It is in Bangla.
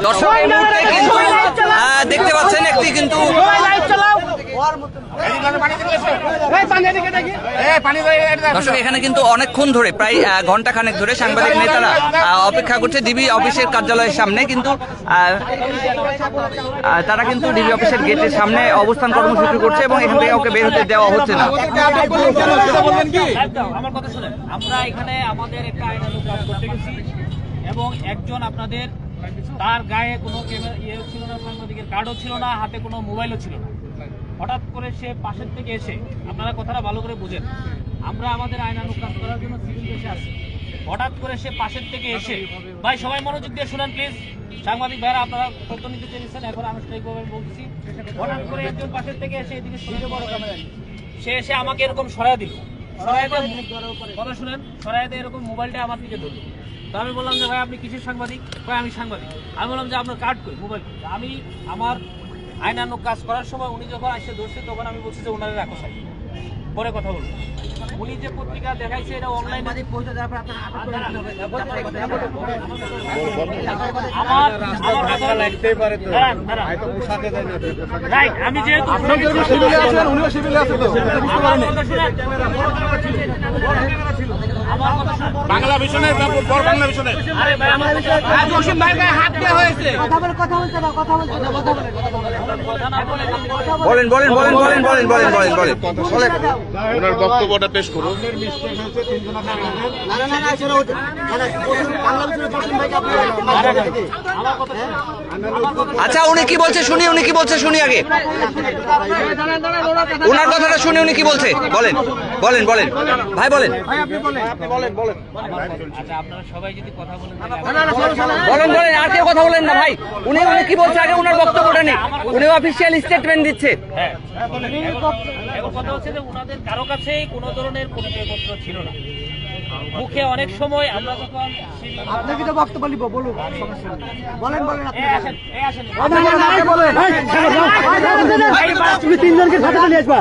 দর্শক এই মুহূর্তে কিন্তু দেখতে পাচ্ছেন একটি কিন্তু দর্শক এখানে কিন্তু অনেকক্ষণ ধরে প্রায় ঘন্টা খানেক ধরে সাংবাদিক নেতারা অপেক্ষা করছে ডিবি অফিসের কার্যালয়ের সামনে, কিন্তু তারা কিন্তু ডিবি অফিসের গেটের সামনে অবস্থান কর্মসূচি করছে এবং এখান থেকে ওকে বের হতে দেওয়া হচ্ছে না। আমার কথা শুনেন, আমরা এখানে আমাদের একটা আইনানুগ কাজ করতে গেছি এবং একজন আপনাদের তার গায়ে কোনো ইয়েও ছিল না, সাংবাদিকের কার্ডও ছিল না, হাতে কোনো মোবাইলও ছিল না। হঠাৎ করে সে পাশের থেকে এসে, আপনারা কথাটা ভালো করে বুঝেন, আমরা আমাদের আইনানুগ কাজ করার জন্য সিভিল দেশে আসি। হঠাৎ করে সে পাশের থেকে এসে, ভাই সবাই মনোযোগ দিয়ে শুনেন প্লিজ, সাংবাদিক ভাইরা আপনারা তথ্য নিতে চেয়েছেন, এখন আনুষ্ঠানিকভাবে বলছি। হঠাৎ করে একজন পাশের থেকে এসে এদিকে সে এসে আমাকে এরকম সরাই দিল, কথা শুনেন, সরাইতে এরকম মোবাইলটা আমার দিকে ধরল। তো আমি বললাম যে ভাই আপনি কিসের সাংবাদিক? ভাই আমি সাংবাদিক। আমি বললাম যে আপনার কার্ড কই, মোবাইল কই? আমি আমার আইনানুগ কাজ করার সময় উনি যখন এসে ধরছে তখন আমি বলছি যে ওনারা রাখো সাই, পরে কথা বলবো। উনি যে পত্রিকা দেখাইছে এটা অনলাইনে আমি যেহেতু বাংলা মিশনের বাংলা মিশনের হাত দেওয়া হয়েছে। বলেন বলেন বলেন বলেন বলেন বলেন বলেন বলেন বলেন ওনার বক্তব্যটা পেশ করুন। আচ্ছা উনি কি বলছে শুনি, উনি কি বলছে শুনি, আগে ওনার কথাটা শুনি, উনি কি বলছে বলেন বলেন বলেন ভাই বলেন আচ্ছা আপনারা সবাই যদি কথা বলেন বলেন বলেন আর কেউ কথা বলেন না ভাই। উনি উনি কি বলছে আগে ওনার বক্তব্যটা নেই, উনি অফিসিয়াল স্টেটমেন্ট দিচ্ছে। এখন কথা হচ্ছে যে ওনাদের কারো কাছেই কোনো ধরনের পরিচয়পত্র ছিল না। মুখে অনেক সময় আমরা যখন আপনি কি তো বক্তব্য লিখবো বলুন, বলেন বলেন আপনি আসেন তুমি তিনজনকে সাথে নিয়ে আসবা।